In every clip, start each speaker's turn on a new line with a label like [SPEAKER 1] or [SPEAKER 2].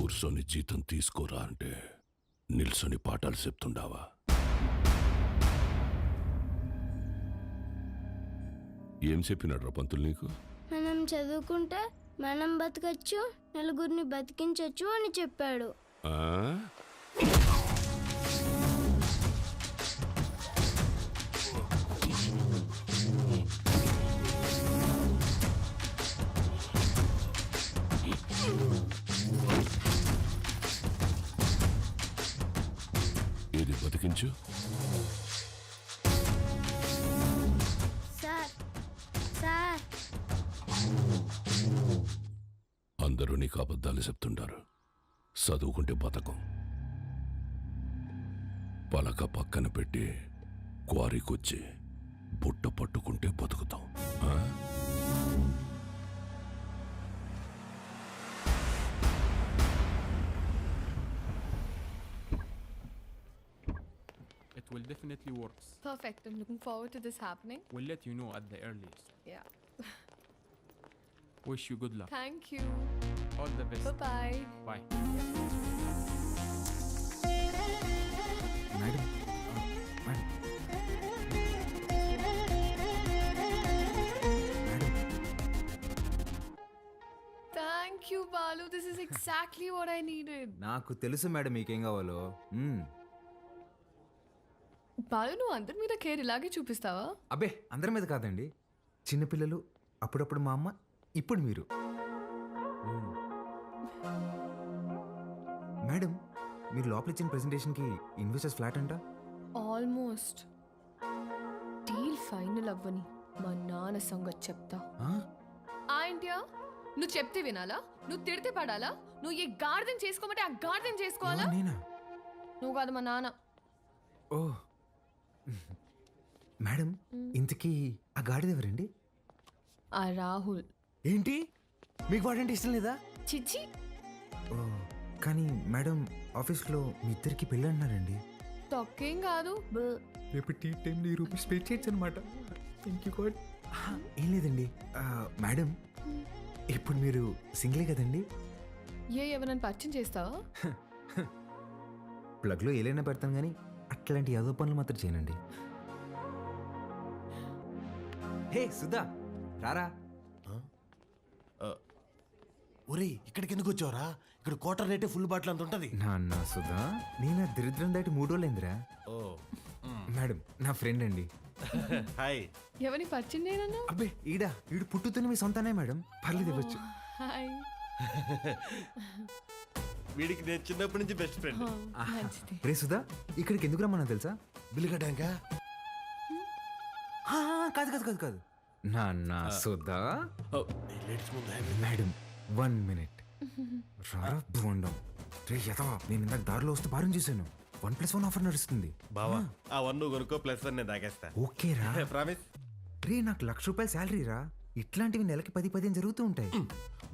[SPEAKER 1] కూర్చొని జీతం తీసుకోరా అంటే నిల్సొని పాఠాలు చెప్తుండావా? ఏం చెప్పినాడు రా పంతులు నీకు?
[SPEAKER 2] మనం చదువుకుంటే మనం బతకచ్చు, నలుగురిని బతికించవచ్చు అని చెప్పాడు.
[SPEAKER 1] ఆ? ఏది బతికించు?
[SPEAKER 2] సార్ సార్
[SPEAKER 1] అందరూ నీకు అబద్ధాలు చెప్తుంటారు. చదువుకుంటే బతకం. పలక పక్కన పెట్టి క్వారీకొచ్చి బుట్ట పట్టుకుంటే బతుకుతాం. ఆ?
[SPEAKER 3] It will definitely work.
[SPEAKER 4] Perfect. I'm looking forward to this happening.
[SPEAKER 3] We'll let you know at the earliest.
[SPEAKER 4] Yeah.
[SPEAKER 3] Wish you good luck.
[SPEAKER 4] Thank you.
[SPEAKER 3] All the best.
[SPEAKER 4] Bye-bye.
[SPEAKER 3] Bye.
[SPEAKER 5] Madam madam madam
[SPEAKER 4] Thank you, Balu. This is exactly what I needed.
[SPEAKER 5] నాకు తెలుసు madam మీకేం కావాలో.
[SPEAKER 4] బాలు, నువ్వు అందరి మీద care ఇలాగే చూపిస్తావా?
[SPEAKER 5] అబ్బే అందరి మీద కాదండి, చిన్నపిల్లలు, అప్పుడప్పుడు మా అమ్మ, ఇప్పుడు మీరు. మేడం మీరు లోపల ఇచ్చిన ప్రెజెంటేషన్కి ఇన్వెస్టర్స్ ఫ్లాట్ అంట.
[SPEAKER 4] ఆల్మోస్ట్. డీల్ ఫైనల్ అవ్వని మా నాన్న సంగతి చెప్తా. ఏంటియా? నువ్వు చెప్తే వినాలా? నువ్వు తిడితే పడాలా? నువ్వు ఏ గార్డెన్ చేసుకోమంటే ఆ గార్డెన్ చేసుకోవాలా?
[SPEAKER 5] నేనా?
[SPEAKER 4] నువ్వు కాదు, మా నాన్న.
[SPEAKER 5] ఓ మేడం, ఇంతకీ ఆ గాడిద ఎవరండి?
[SPEAKER 4] ఆ రాహుల్.
[SPEAKER 5] ఏంటి, మీకు వాడంటే ఇష్టం లేదా?
[SPEAKER 4] చిచ్చి.
[SPEAKER 5] ఓ కానీ మేడం ఆఫీస్లో మీ ఇద్దరికి పెళ్ళి అన్నారండి.
[SPEAKER 4] తొక్కేం కాదు.
[SPEAKER 5] రేపు టీ టైంలో ఈ రూపీస్ పే చేయొచ్చు అనమాట. Thank you God. ఏం లేదండి మేడం, ఇప్పుడు మీరు సింగిలే కదండి?
[SPEAKER 4] ఎవరైనా పరిచయం చేస్తావా?
[SPEAKER 5] ప్లగ్లో ఏలైనా పెడతాను కానీ అట్లాంటి యాదో పనులు మాత్రం చేయనండి. హే సుధా, రారా.
[SPEAKER 6] ఒరే ఇక్కడికి ఎందుకు వచ్చావురా? ఇక్కడ క్వార్టర్ రేటే ఫుల్ బాటిల్ అంత ఉంటది.
[SPEAKER 5] నాన్న సుధా, నేను దరిద్రం దాటి 3 రోజులైందిరా.
[SPEAKER 6] ఓ
[SPEAKER 5] మేడం నా ఫ్రెండ్ అండి.
[SPEAKER 6] హాయ్.
[SPEAKER 4] ఎవరిని పరిచయం చేయనన్నా?
[SPEAKER 5] అబ్బే ఈడు పుట్టుతున్న మీ సొంతనే మేడం, పర్లేదు ఇవ్వచ్చు.
[SPEAKER 4] హాయ్.
[SPEAKER 6] వీడికి నేను చిన్నప్పటి నుంచి బెస్ట్ ఫ్రెండ్.
[SPEAKER 4] మంచిది.
[SPEAKER 5] రే సుధా, ఇక్కడికి ఎందుకు రమ్మన్నా తెలుసా?
[SPEAKER 6] బిల్లు కట్టాక
[SPEAKER 5] కాదు కాదు కాదు కాదు నాన్న సుధా.
[SPEAKER 6] లేడీస్ ముందు
[SPEAKER 5] మేడం 1 minute. రారా బోండం. రే యథవా, నేను ఇందాక దారిలో వస్తే భారం చేశాను. 1+1 ఆఫర్ నడుస్తుంది.
[SPEAKER 6] బావా ఆ 1 నువ్వు కొనుక్కో, +1 నేను తాగేస్తా.
[SPEAKER 5] ఓకే రా.
[SPEAKER 6] ప్రామిస్.
[SPEAKER 5] రే నాకు ₹1,00,000 శాలరీ రా. ఇట్లాంటివి నెలకి 10-15 జరుగుతూ ఉంటాయి.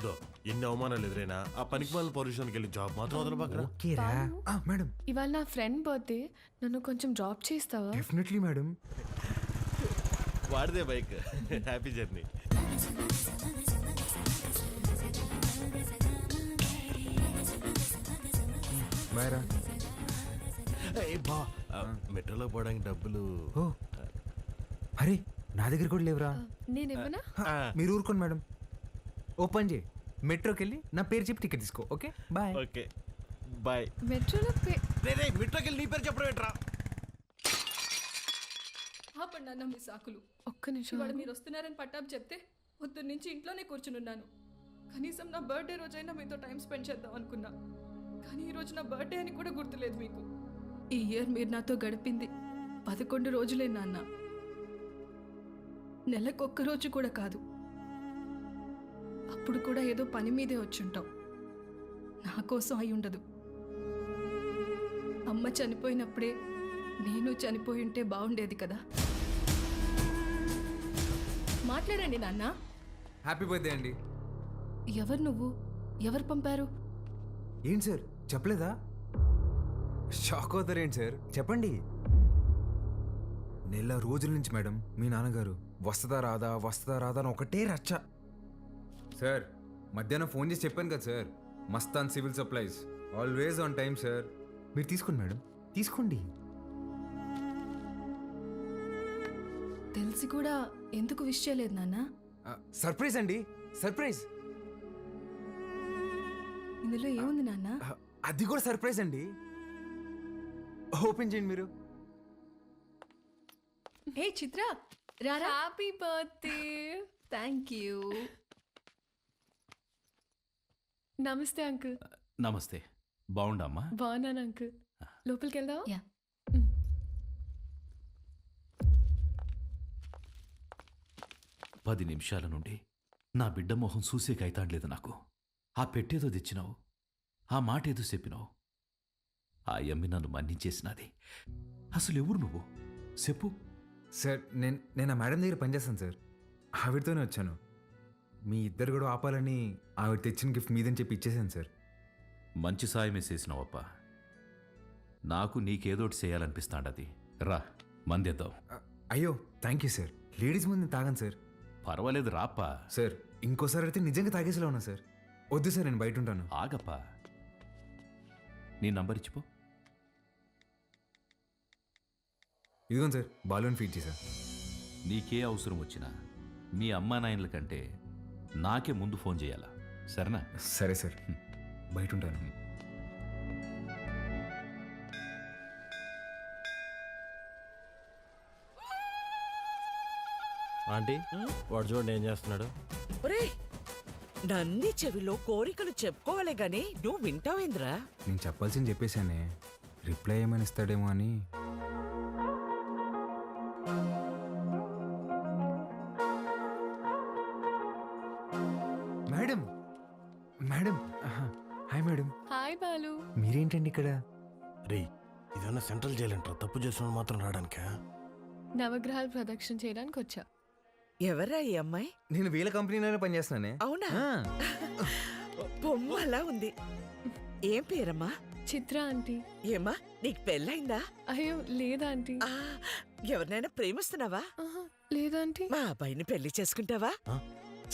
[SPEAKER 6] దో ఎన్ని అవమానాలు ఎదురైనా ఆ పనికి వాళ్ళ పొజిషన్కి వెళ్ళి జాబ్ మాత్రం వదలబాకరా.
[SPEAKER 5] ఓకే రా. మేడం
[SPEAKER 4] ఇవాళ నా ఫ్రెండ్ బర్త్డే, నన్ను కొంచెం డ్రాప్ చేస్తావా?
[SPEAKER 5] Definitely madam.
[SPEAKER 6] వాడిదే బైక్. Happy journey.
[SPEAKER 5] బాయ్ రా.
[SPEAKER 6] బా మెట్రోలో పోవడానికి డబ్బులు.
[SPEAKER 5] ఓ అరే నా దగ్గర కూడా లేవురా.
[SPEAKER 4] నేను ఇవ్వనా?
[SPEAKER 5] మీరు ఊరుకోండి మేడం. ఓపెన్ చేయి, మెట్రోకి వెళ్ళి నా పేరు చెప్పి టికెట్ తీసుకో. Okay bye.
[SPEAKER 6] Okay bye.
[SPEAKER 4] మెట్రోలో
[SPEAKER 6] మెట్రోకి వెళ్ళి నీ పేరు చెప్పడం ఏంట్రా?
[SPEAKER 7] ఆపండి అన్న మీ సాకులు.
[SPEAKER 4] ఒక్క నిమిషం.
[SPEAKER 7] ఇవాళ మీరు వస్తున్నారని పట్టాపు చెప్తే పొద్దున్న నుంచి ఇంట్లోనే కూర్చునున్నాను. కనీసం నా బర్త్డే రోజైనా మీతో టైం స్పెండ్ చేద్దాం అనుకున్నా, కానీ ఈరోజు నా బర్త్డే అని కూడా గుర్తులేదు మీకు. ఈ ఇయర్ మీరు నాతో గడిపింది 11 రోజులే నాన్న, నెలకొక్క రోజు కూడా కాదు. అప్పుడు కూడా ఏదో పని మీదే వచ్చుంటాం. నా కోసం అయి ఉండదు. అమ్మ చనిపోయినప్పుడే నేను చనిపోయి ఉంటే బాగుండేది కదా. మాట్లాడండి నాన్న.
[SPEAKER 5] హ్యాపీ బర్త్డే అండి.
[SPEAKER 7] ఎవరు నువ్వు? ఎవరు పంపారు?
[SPEAKER 5] ఏంటి సార్ చెప్పలేదా? షాక్ అవుతారేంటి సార్, చెప్పండి. నెల రోజుల నుంచి మేడం మీ నాన్నగారు వస్తుందా రాదా అని ఒకటే రచ్చ. సార్ మధ్యాహ్నం ఫోన్ చేసి చెప్పాను కదా sir, Mastan civil supplies always on time sir. మీరు తీసుకోండి మేడం, తీసుకోండి.
[SPEAKER 7] తెలిసి కూడా ఎందుకు విష్ చేయలేదు నాన్న?
[SPEAKER 5] సర్ప్రైజ్ అండి, సర్ప్రైజ్.
[SPEAKER 7] ఇందులో ఏముంది నాన్న?
[SPEAKER 5] అది కూడా సర్ప్రైజ్ అండి. ఓపెన్ చేయండి మీరు.
[SPEAKER 7] ఏ చిత్ర రారా.
[SPEAKER 4] Happy birthday. Thank you. నమస్తే అంకుల్.
[SPEAKER 8] నమస్తే. బాగుండమ్మా?
[SPEAKER 4] బాగున్నాను అంకుల్. లోపలికి వెళ్దాం.
[SPEAKER 7] యా.
[SPEAKER 8] 10 నిమిషాల నుండి నా బిడ్డ మొహం చూసేకైతాండలేదు నాకు. ఆ పెట్టేదో తెచ్చినావు, ఆ మాట ఏదో చెప్పినావు. ఆ యమ్మి నన్ను మన్నించేసినది. అసలు ఎవరు నువ్వు చెప్పు.
[SPEAKER 5] సార్ నేను ఆ మేడం దగ్గర పనిచేస్తాను సార్. ఆవిడతోనే వచ్చాను. మీ ఇద్దరు కూడా ఆపాలని ఆవిడ తెచ్చిన గిఫ్ట్ మీదని చెప్పి ఇచ్చేసాను సార్.
[SPEAKER 8] మంచి సాయమే చేసినావప్ప. నాకు నీకేదోటి చేయాలనిపిస్తాండది. రా మందేద్దాం.
[SPEAKER 5] అయ్యో థ్యాంక్ యూ సార్. లేడీస్ ముందు తాగాను సార్.
[SPEAKER 8] పర్వాలేదు రాప్పా.
[SPEAKER 5] సార్ ఇంకోసారి అయితే నిజంగా తాగేసేలా ఉన్నా సార్. వద్దు సార్, నేను బయట ఉంటాను.
[SPEAKER 8] ఆగప్పా. నీ నంబర్ ఇచ్చిపో.
[SPEAKER 5] ఇదిగోండి సార్, బాలూన్ ఫీట్ చేశా.
[SPEAKER 8] నీకే అవసరం వచ్చినా మీ అమ్మా నాయనల కంటే నాకే ముందు ఫోన్ చేయాలా, సరేనా?
[SPEAKER 5] సరే సార్, బయట ఉంటాను.
[SPEAKER 6] ఆంటీ వాడు చూడండి ఏం చేస్తున్నాడు.
[SPEAKER 9] ఒరేయ్, నన్ని చెవిలో కోరికలు చెప్పుకోవాలే గాని నువ్వు వింటావేంద్రా?
[SPEAKER 5] నేను చెప్పాల్సింది చెప్పేశానే, రిప్లై ఏమని ఇస్తాడేమో అని. Madam, madam, hi madam.
[SPEAKER 4] Hi Balu.
[SPEAKER 5] మీరేంటండి ఇక్కడ?
[SPEAKER 6] రే ఇదన్నా సెంట్రల్ జైలు అంటారా? తప్పు చేసిన మాత్రం రావడానికా?
[SPEAKER 4] నవగ్రహాలు ప్రదక్షిణ చేయడానికి వచ్చా.
[SPEAKER 9] ఎవరా ఈ అమ్మాయి?
[SPEAKER 5] నేను వీళ్ళ కంపెనీలోనే పనిచేస్తున్నానే.
[SPEAKER 9] అవునా?
[SPEAKER 5] ఆ,
[SPEAKER 9] బొమ్మలా ఉంది. ఏం పేరమ్మా?
[SPEAKER 4] చిత్ర ఆంటీ.
[SPEAKER 9] ఏమ్మా నీకు పెళ్ళైందా?
[SPEAKER 4] అయ్యో లేదా ఆంటీ.
[SPEAKER 9] ఆ, ఎవరినైనా ప్రేమిస్తున్నావా?
[SPEAKER 4] ఆహా, లేదా ఆంటీ.
[SPEAKER 9] మా అబ్బాయిని పెళ్లి చేసుకుంటావా?
[SPEAKER 6] ఆ?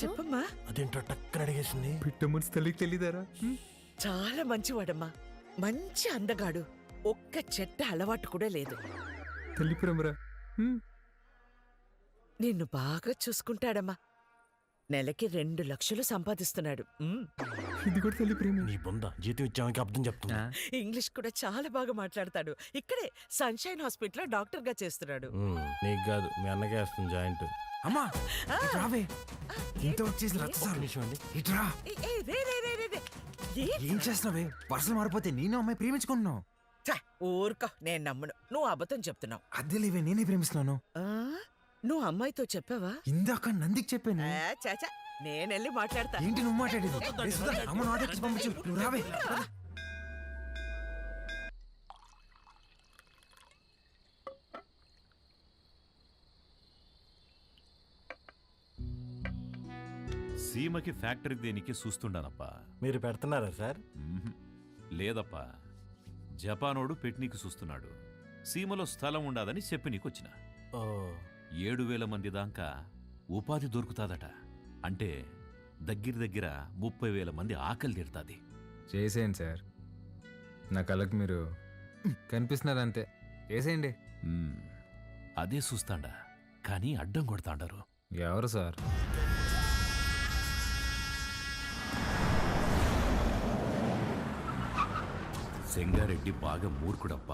[SPEAKER 9] చెప్పమ్మా.
[SPEAKER 6] అదేంటో టక్కన అడిగేసింది.
[SPEAKER 5] పిట్ట మనసు తల్లికి తెలీదారా?
[SPEAKER 9] చాలా మంచివాడమ్మా, మంచి అందగాడు. ఒక్క చెట్ట అలవాటు కూడా లేదు.
[SPEAKER 5] తల్లి ప్రేమరా.
[SPEAKER 9] నిన్ను బాగా చూసుకుంటాడమ్మా. నెలకి 2 లక్షలు సంపాదిస్తున్నాడు.
[SPEAKER 5] ఇది కూడా తల్లి ప్రేమ.
[SPEAKER 6] నీ బొంద జీతం ఇచ్చామని అర్థం చెప్తున్నా.
[SPEAKER 9] ఇంగ్లీష్ కూడా చాలా బాగా మాట్లాడతాడు. ఇక్కడే సన్షైన్ హాస్పిటల్లో డాక్టర్ గా చేస్తున్నాడు.
[SPEAKER 6] నీకు కాదు మీ అన్నకే వేస్తుంది జాయింట్.
[SPEAKER 5] అమ్మా ఇటు రావే. ఇంత వచ్చేసి రచ్చ సార్. ఇట్రా.
[SPEAKER 9] ఏ, ఏ, రే, రే, రే, రే, రే.
[SPEAKER 5] ఏం చేస్తున్నావే? పర్సలు మారిపోతే నేను అమ్మాయి ప్రేమించుకుంటున్నావు.
[SPEAKER 9] ఛ, ఊరుకో, నేను నమ్మను. నువ్వు అబద్ధం చెప్తున్నావు.
[SPEAKER 5] అద్దె లేవే, నేనే ప్రేమిస్తున్నాను.
[SPEAKER 9] ఆ, నువ్వు అమ్మాయితో చెప్పావా?
[SPEAKER 5] ఇందాక నందికి చెప్పాను.
[SPEAKER 9] చాచా, నేనెళ్ళి మాట్లాడతా.
[SPEAKER 5] ఏంటి నువ్వు మాట్లాడేది? ఏ సుధా, అమ్మను ఆటోకి పంపించు. నువ్వు రావే.
[SPEAKER 8] సీమకి ఫ్యాక్టరీ దేనికి చూస్తుండానప్పా.
[SPEAKER 6] మీరు పెడుతున్నారా సార్?
[SPEAKER 8] లేదప్పా, జపానోడు పెట్నీకి చూస్తున్నాడు. సీమలో స్థలం ఉండాదని చెప్పి నీకొచ్చిన.
[SPEAKER 6] ఓ
[SPEAKER 8] 7,000 మంది దాకా ఉపాధి దొరుకుతాదట. అంటే దగ్గర 30,000 మంది ఆకలి తీరుతాది.
[SPEAKER 5] చేసేయండి సార్, నా కళ్ళకి మీరు కనిపిస్తున్నారు అంతే. చేసేయండి.
[SPEAKER 8] అదే చూస్తాండా, కానీ అడ్డం కొడతాండారు.
[SPEAKER 5] ఎవరు సార్?
[SPEAKER 8] సెంగారెడ్డి బాగా మూర్ఖుడప్ప.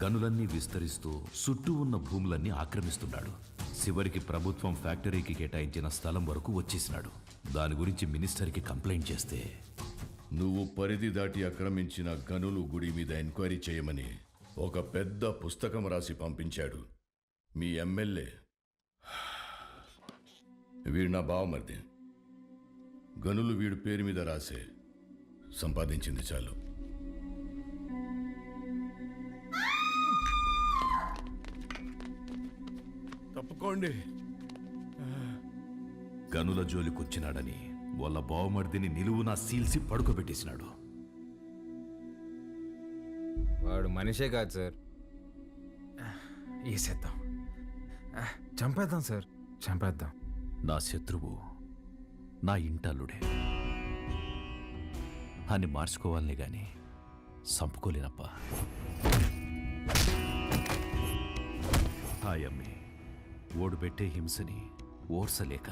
[SPEAKER 8] గనులన్నీ విస్తరిస్తూ చుట్టూ ఉన్న భూములన్నీ ఆక్రమిస్తున్నాడు. చివరికి ప్రభుత్వం ఫ్యాక్టరీకి కేటాయించిన స్థలం వరకు వచ్చేసినాడు. దాని గురించి మినిస్టర్కి కంప్లైంట్ చేస్తే,
[SPEAKER 1] నువ్వు పరిధి దాటి ఆక్రమించిన గనులు గుడి మీద ఎంక్వైరీ చేయమని ఒక పెద్ద పుస్తకం రాసి పంపించాడు మీ ఎమ్మెల్యే. వీడు నా బావమరిది. గనులు వీడు పేరు మీద రాసే సంపాదించింది చాలు.
[SPEAKER 6] తప్పుకోండి.
[SPEAKER 8] గనుల జోలికొచ్చినాడని వాళ్ళ బావమర్దిని నిలువునా సీల్సి పడుకోబెట్టేసినాడు.
[SPEAKER 5] వాడు మనిషే కాదు సార్. వేసేద్దాం, చంపేద్దాం సార్, చంపేద్దాం.
[SPEAKER 8] నా శత్రువు నా ఇంటల్లుడే. అని మార్చుకోవాలనే గాని సంపుకోలేనప్పా. హాయమ్మి ఓడిపెట్టే హింసని ఓర్సలేక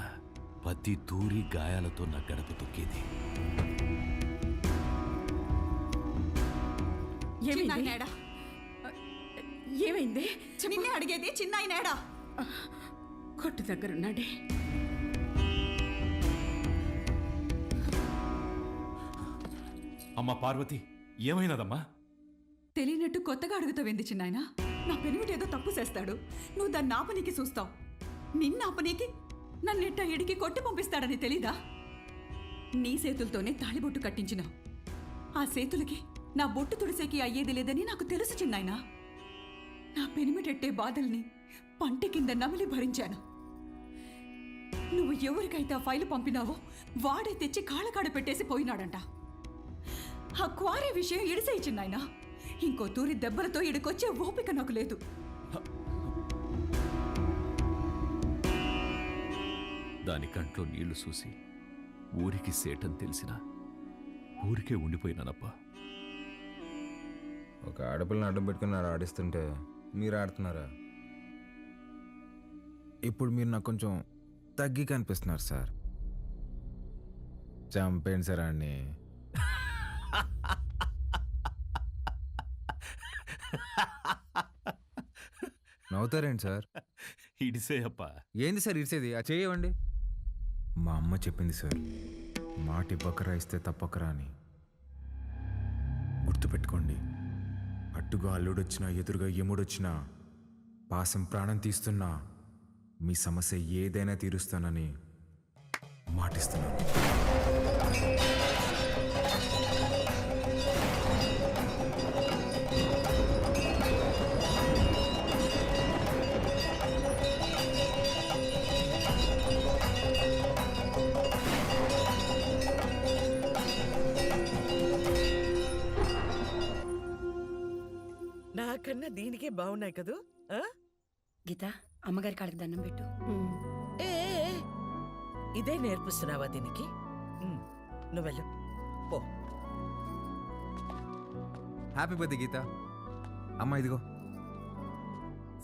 [SPEAKER 8] పత్తి దూరి గాయాలతో నా గడప తొక్కేది.
[SPEAKER 7] ఏమైంది? నిన్నే అడిగేది, చిన్నాయనేడా? కొట్టు దగ్గరున్నాడే.
[SPEAKER 8] అమ్మా పార్వతి, ఏమైనదమ్మా?
[SPEAKER 7] తెలియనట్టు కొత్తగా అడుగుతావేంది చిన్నాయన? నా పెనిమిటేదో తప్పు చేస్తాడు, నువ్వు దాన్ని ఆపనీకి చూస్తావు. నిన్న ఆపనీకి నన్నెట్ట ఇడికి కొట్టి పంపిస్తాడని తెలీదా? నీ చేతులతోనే తాళిబొట్టు కట్టించినావు. ఆ చేతులకి నా బొట్టు తుడిసేకి అయ్యేది లేదని నాకు తెలుసు చిన్నాయన. నా పెనిమిటెట్టే బాధల్ని పంట కింద నమిలి భరించాను. నువ్వు ఎవరికైతే ఆ ఫైలు పంపినావో వాడే తెచ్చి కాళ్ళకాడ పెట్టేసి పోయినాడంట. ఆ క్వారీ విషయం ఇడిసేయి చిన్నాయన. ఇంకో తూరి దెబ్బలతో ఇడికొచ్చే ఓపిక నాకు లేదు.
[SPEAKER 8] దాని కంట్లో నీళ్లు చూసి ఊరికి సేటని తెలిసినా ఊరికే ఉండిపోయినానప్పా.
[SPEAKER 5] ఒక ఆడపిల్లని అడ్డం పెట్టుకుని ఆడిస్తుంటే మీరు ఆడుతున్నారా? ఇప్పుడు మీరు నాకు కొంచెం తగ్గి కనిపిస్తున్నారు సార్. చంపేయండి సార్ అన్ని. నవ్వుతారేంటి సార్?
[SPEAKER 8] ఇడిసే అప్పా.
[SPEAKER 5] ఏంది సార్ ఇడిసేది? ఆ చేయవండి. మా అమ్మ చెప్పింది సార్, మాట ఇవ్వకరా ఇస్తే తప్పకరా అని. గుర్తుపెట్టుకోండి, అట్టుగా అల్లుడొచ్చినా ఎదురుగా ఎముడొచ్చినా పాసం ప్రాణం తీస్తున్నా మీ సమస్య ఏదైనా తీరుస్తానని మాటిస్తున్నాను.
[SPEAKER 9] నాకన్నా దీనికే బాగున్నాయి కదూ.
[SPEAKER 10] గీత, అమ్మగారి కాళ్ళకి దండం పెట్టు.
[SPEAKER 9] ఏ ఏ, ఏ, ఇదే నేర్పిస్తున్నావా దీనికి? నువ్వెళ్ళు పో.
[SPEAKER 5] హ్యాపీ బర్త్డే గీత. అమ్మ ఇదిగో.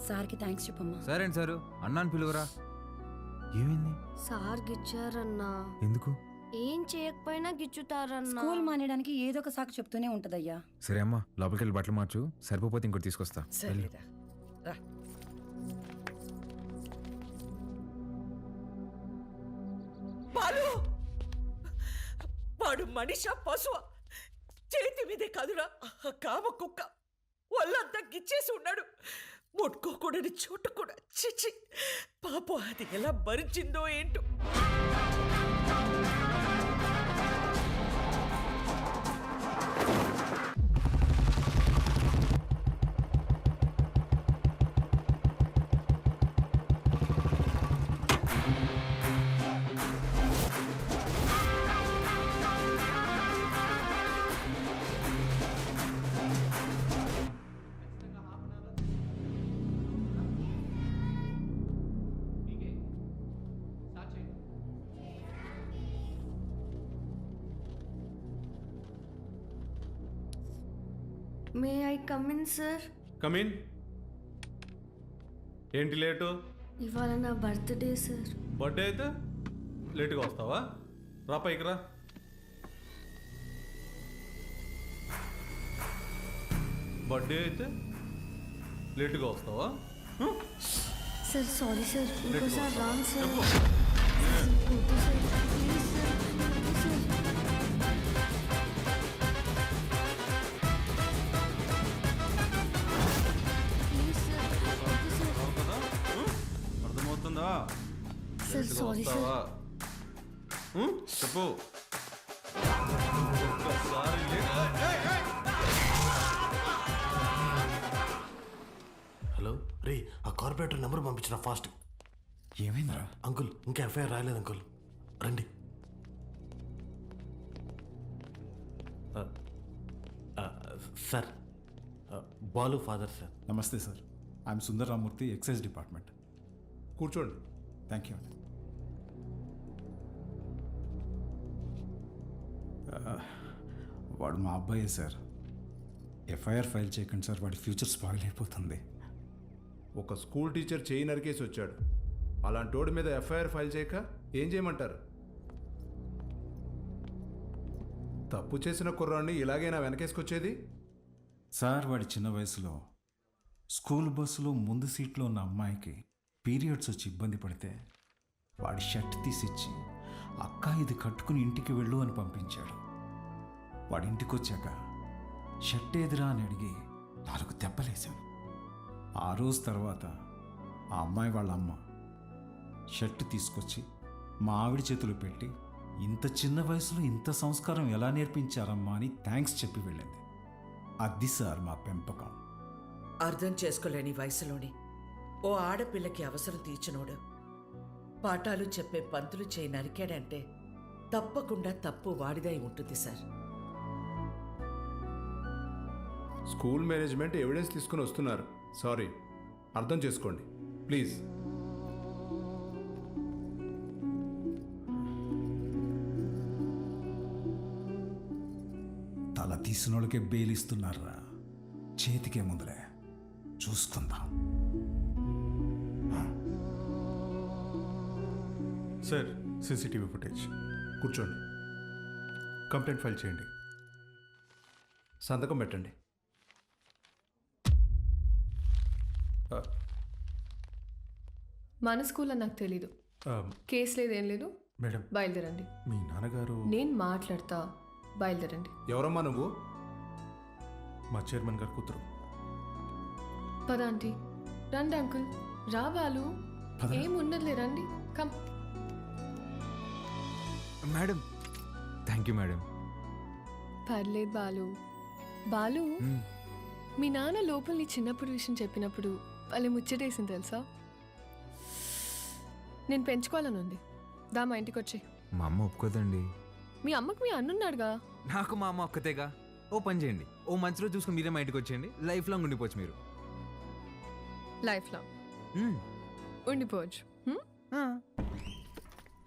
[SPEAKER 10] సార్కి థ్యాంక్స్ చెప్పమ్మా.
[SPEAKER 5] సరే అండి సారు, అన్నాను పిలువరా. ఏమైంది?
[SPEAKER 2] సార్ గిచ్చారన్నా.
[SPEAKER 5] ఎందుకు?
[SPEAKER 2] ఏం చేయకపోయినా గిచ్చుతారన్నా.
[SPEAKER 10] స్కూల్ మానేయడానికి ఏదో ఒక సాకు చెప్తూనే ఉంటదయ్యా.
[SPEAKER 5] సరే అమ్మా, లోపలికి వెళ్ళి బట్టలు మార్చు. సరిపోతే ఇంకోటి తీసుకొస్తా.
[SPEAKER 9] సరేరా రా. బాలు, వాడు మనిష పశువ? చేతి మీదే కాదురా కామ కుక్క. ఒళ్ళంతా గిచ్చేసి ఉన్నాడు. ముట్టుకోకూడని చోటు కూడా. చిచ్చి పాపం, అది ఎలా భరించిందో ఏంటో.
[SPEAKER 2] May I come in sir?
[SPEAKER 6] Come in. ఏంటి లేటు?
[SPEAKER 2] ఇవాళ నా బర్త్డే సార్.
[SPEAKER 6] బర్త్డే అయితే లేటుగా వస్తావా? రా పైకి రా. బర్త్డే అయితే లేటుగా వస్తావా?
[SPEAKER 2] సార్ సారీ సార్, ఇంకోసారి రాంగ్ సార్.
[SPEAKER 6] చెప్పు.
[SPEAKER 2] వద్దు సార్, ప్లీజ్ సార్, వద్దు సార్. ప్లీజ్ సార్, వద్దు సార్.
[SPEAKER 6] అవుతుందా? అర్థమవుతుందా?
[SPEAKER 2] సార్
[SPEAKER 6] లేటుగా
[SPEAKER 2] సారీ సార్.
[SPEAKER 6] వస్తావా? చెప్పు. ఒక్కసారి
[SPEAKER 11] హలో రే, ఆ కార్పొరేటర్ నెంబర్ పంపించిన ఫాస్ట్.
[SPEAKER 5] ఏమైందిరా?
[SPEAKER 11] అంకుల్, ఇంకా ఎఫ్ఐఆర్ రాయలేదు అంకుల్. రండి. Sir, Balu father sir.
[SPEAKER 12] నమస్తే sir, I'm Sundar Ramurthy, excise department. కూర్చోండి. థ్యాంక్ యూ అండి. వాడు మా అబ్బాయే సార్. ఎఫ్ఐఆర్ ఫైల్ చేయకండి సార్, వాడి ఫ్యూచర్ స్పాయిల్ అయిపోతుంది.
[SPEAKER 13] ఒక స్కూల్ టీచర్ చేయి నరికేసి వచ్చాడు. అలాంటి వాడి మీద ఎఫ్ఐఆర్ ఫైల్ చేయక ఏం చేయమంటారు? తప్పు చేసిన కుర్రాన్ని ఇలాగైనా వెనకేసుకొచ్చేది?
[SPEAKER 12] సార్ వాడి చిన్న వయసులో స్కూల్ బస్సులో ముందు సీట్లో ఉన్న అమ్మాయికి పీరియడ్స్ వచ్చి ఇబ్బంది పడితే వాడి షర్ట్ తీసిచ్చి అక్క ఇది కట్టుకుని ఇంటికి వెళ్ళు అని పంపించాడు. వాడి ఇంటికి వచ్చాక షర్ట్ ఏదిరా అని అడిగి 4 దెబ్బలేశాను. ఆ రోజు తర్వాత ఆ అమ్మాయి వాళ్ళ అమ్మ షర్ట్ తీసుకొచ్చి మా ఆవిడ చేతులు పెట్టి ఇంత చిన్న వయసులో ఇంత సంస్కారం ఎలా నేర్పించారమ్మా అని థ్యాంక్స్ చెప్పి వెళ్ళింది. అది సార్ మా పెంపకం.
[SPEAKER 9] అర్థం చేసుకోలేని వయసులోని ఓ ఆడపిల్లకి అవసరం తీర్చినోడు పాఠాలు చెప్పే పంతులు చేయి నరికాడంటే తప్పకుండా తప్పు వాడిదై ఉంటుంది సార్.
[SPEAKER 13] స్కూల్ మేనేజ్మెంట్ ఎవిడెన్స్ తీసుకుని వస్తున్నారు. సారీ, అర్థం చేసుకోండి ప్లీజ్.
[SPEAKER 12] తల తీసిన వాళ్ళకే బెయిల్ ఇస్తున్నారా? చేతికే ముందులే చూసుకుందాం.
[SPEAKER 13] Sir, CCTV footage. కూర్చోండి. కంప్లైంట్ ఫైల్ చేయండి. సంతకం పెట్టండి.
[SPEAKER 4] మన స్కూల్లో నాకు తెలీదు. కేసు లేదు, ఏం లేదు.
[SPEAKER 13] మేడం,
[SPEAKER 4] బయలుదేరండి.
[SPEAKER 13] మీ నాన్నగారు.
[SPEAKER 4] నేను మాట్లాడతా, బయలుదేరండి.
[SPEAKER 13] ఎవరమ్మా నువ్వు? మా చైర్మన్ గారు కూతురు.
[SPEAKER 4] పద ఆంటీ. రండి అంకుల్. రా బాలు. ఏం ఉండదులే, రండి. Come.
[SPEAKER 5] Madam, thank you madam.
[SPEAKER 4] పర్లేదు బాలు. బాలు, మీ నాన్న లోపల నీ చిన్నప్పుడు విషయం చెప్పినప్పుడు వాళ్ళే ముచ్చటేసింది తెలుసా? నేను పెంచుకోవాలని ఉంది. దా మా ఇంటికి వచ్చి.
[SPEAKER 5] మా అమ్మ ఒప్పుకోదండి.
[SPEAKER 4] మీ అమ్మకు మీ అన్నున్నాడుగా.
[SPEAKER 5] నాకు మా అమ్మ ఒక్కతేగా. ఓ పని చేయండి, ఓ మంచి రోజు చూసుకుని మీరే మా ఇంటికి వచ్చేయండి. లైఫ్ లాంగ్ ఉండిపోవచ్చు మీరు.
[SPEAKER 4] Life long ఉండిపోవచ్చు.